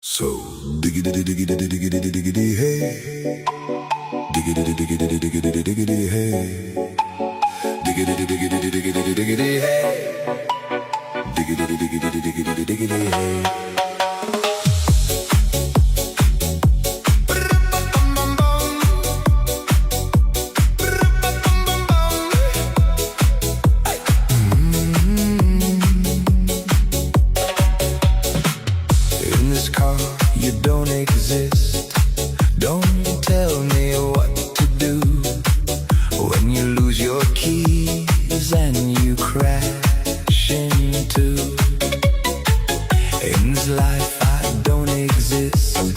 So diggity diggity diggity diggity diggity hey, diggity diggity diggity diggity hey, diggity diggity diggity diggity hey, diggity diggity diggity diggity hey. In this car, you don't exist. Don't tell me what to do when you lose your keys and you crash into. In this life, I don't exist.